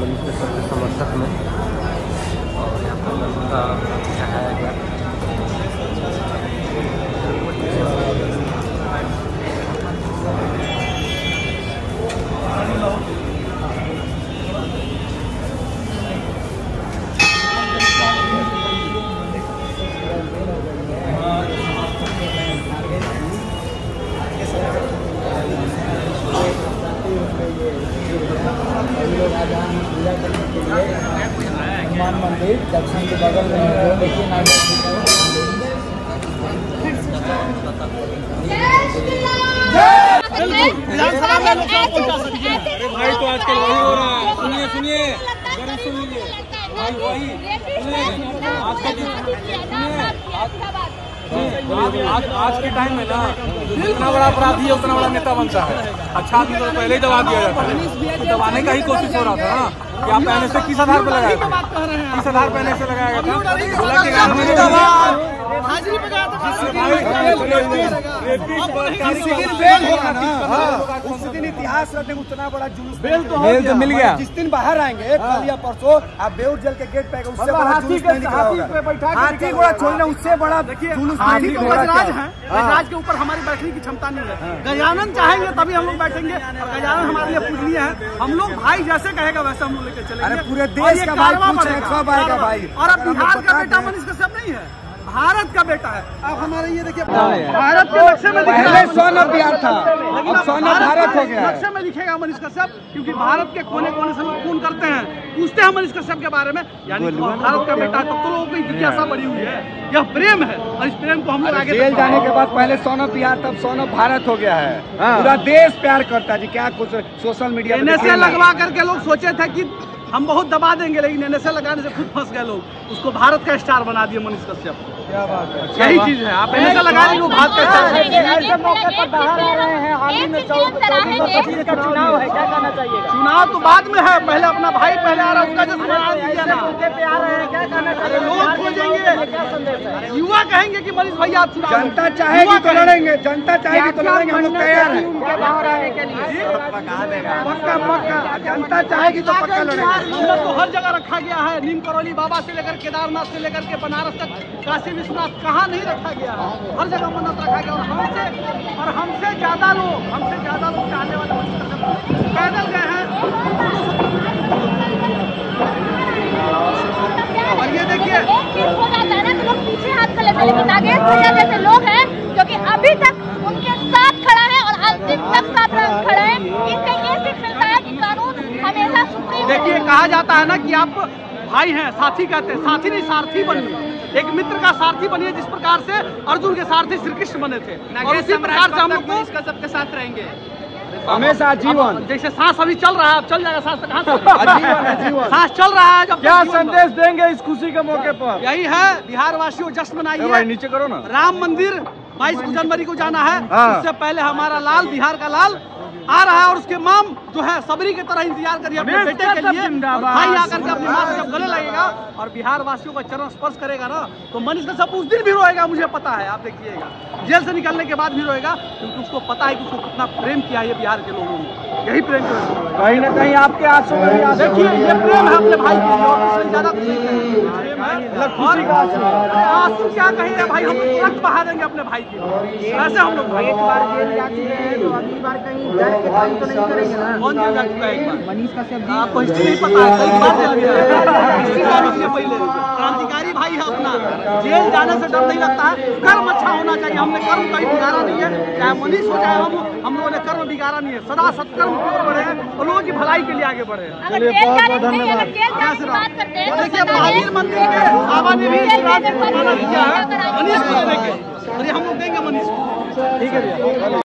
मनीष कश्यप के समर्थक में, और यहाँ पर उनका चढ़ाया गया। हनुमान मंदिर दक्षिण के बगल में है, देखिए भाई तो आजकल वही हो रहा है। सुनिए सुनिए जरा सुन लीजिए भाई, वही आज के टाइम में ना जितना बड़ा अपराधी है उतना बड़ा नेता बनता है। अच्छा आदमी तो पहले ही दबा दिया जाता है, तो दबाने का ही कोशिश हो रहा था ना कि आप पहले से किस आधार पर लगाया था, किस आधार पहले से लगाया गया था। उस दिन इतिहास रखने उतना बड़ा जुलूस बेल तो मिल गया। जिस दिन बाहर आएंगे कल या परसों आप बेउर जल के गेट पे उससे बड़ा जुलूस नहीं निकला होगा। हाथी घोड़ा छोड़ना उससे बड़ा जुलूस नहीं है। गजराज के ऊपर हमारी बैठने की क्षमता नहीं है। गजानन चाहेंगे तभी हम लोग बैठेंगे, और गजानन हमारे लिए पूजनीय है। हम लोग भाई जैसे कहेगा वैसे हम लोग लेकर चलेंगे। पूरे देश का भाई पूछ रहे कब आएगा भाई। और अब बिहार का बेटा मनीष कश्यप नहीं है, भारत का बेटा है। अब हमारे ये देखिए भारत के नक्शे में पहले सोन बिहार था, अब सोन भारत हो गया। नक्शे में लिखेगा मनीष कश्यप, क्योंकि भारत के कोने कोने से लोग फोन करते हैं, पूछते हैं मनीष कश्यप के बारे में, यानी भारत का बेटा। तब तो लोगों की जिज्ञासा बढ़ी हुई है। यह प्रेम है और इस प्रेम को हम लोग आगे जेल जाने के बाद पहले सोन बिहार तब सोन भारत हो गया है। पूरा देश प्यार करता है जी। क्या कुछ सोशल मीडिया एनएसए लगवा करके लोग सोचे थे कि हम बहुत दबा देंगे, लेकिन एनएसए लगाने से खुद फंस गए लोग। उसको भारत का स्टार बना दिया मनीष कश्यप। क्या बात है, यही चीज है। आप एनएसए लगा देंगे वो भारत का स्टार। ऐसे मौके पर बाहर आ रहे हैं। हाल ही में 24 का चुनाव है, क्या कहना चाहिए? चुनाव तो बाद में है, पहले अपना भाई पहले आ रहा है, उसका जो सुना दिया ना। पे आ रहे हैं, क्या कहना चाहिए? लोग खोजेंगे, युवा कहेंगे कि मनीष भैया आप चुनाव। जनता चाहेगी तो लड़ेंगे, जनता चाहेगी तो लड़ेंगे, हम लोग तैयार हैं। बाहर आने के लिए पक्का पक्का, जनता चाहेगी तो पक्का लड़ेंगे। हम लोग को हर जगह रखा गया है। नीम करौली बाबा से लेकर केदारनाथ से लेकर के बनारस तक, काशी विश्वनाथ, कहाँ नहीं रखा गया है। हर जगह मन्नत रखा गया। और हमसे ज्यादा लोग चाहने वाले मनीष कश्यप पैदल गए हैं। और ये देखिए हो जाता है ना तो लोग पीछे हाथ कर लेते हैं, लेकिन नागेश भैया जैसे लोग हैं जो कि अभी तक उनके साथ खड़ा है और अंतिम तक साथ खड़ा है। इनसे ये सीख मिलता है कि कानून हमेशा सुप्रीम। देखिए कहा जाता है ना कि आप भाई हैं, साथी कहते हैं, साथी नहीं सारथी बनिए। एक मित्र का सारथी बनिए, जिस प्रकार से अर्जुन के सारथी श्री कृष्ण बने थे, और उसी प्रकार से हम लोग को सबके साथ रहेंगे हमेशा जीवन। जैसे सांस अभी चल रहा है, अब चल जाएगा सांस तक। सांस चल रहा है, जब क्या संदेश देंगे इस खुशी के मौके पर? यही है, बिहार वासियों जश्न मनाइए। नीचे करो ना। राम मंदिर 22 जनवरी को जाना है। उससे पहले हमारा लाल, बिहार का लाल आ रहा है, और उसके माम जो है सबरी की तरह इंतजार करिए अपने बेटे के लिए। भाई आकर के अपनी माँ से जब गले लगेगा और बिहार वासियों का चरण स्पर्श करेगा ना, तो मनीष कश्यप उस दिन भी रोएगा, मुझे पता है। आप देखिएगा, जेल से निकलने के बाद भी रोएगा, क्योंकि उसको पता है कि उसको कितना प्रेम किया है बिहार के लोगों ने। यही प्रेम कहीं न कहीं आपके आंसू में भी देखिए, ये प्रेम है अपने भाई के लिए, और इससे ज्यादा कुछ नहीं है। आंसू क्या कहेंगे भाई, हम रक्त बहा देंगे अपने भाई के। ऐसे हम लोग एक बार जेल जा चुके हैं तो अगली बार कहीं डर के काम तो नहीं करेंगे ना? कौन जेल जा चुका है एक बार? मनीष कश्यप जी। आपको हिस्ट्री नहीं पता है, कई बार जेल गया है। हिस्ट्री जाने से पहले क्रांतिकारी भाई है अपना। जेल जाने से डर नहीं लगता है, कर्म अच्छा होना चाहिए। हमने कर्म कहीं बिगाड़ा नहीं है, चाहे मनीष हो चाहे हम लोगों ने कर्म बिगाड़ा नहीं है। सदा सत्कर्म की ओर बढ़े हैं और लोगों की भलाई के लिए आगे बढ़े हैं। देखिए, महावीर मंदिर में बाबा ने भी माना किया है मनीष को लेके, और ये हम लोग देंगे मनीष को। ठीक है।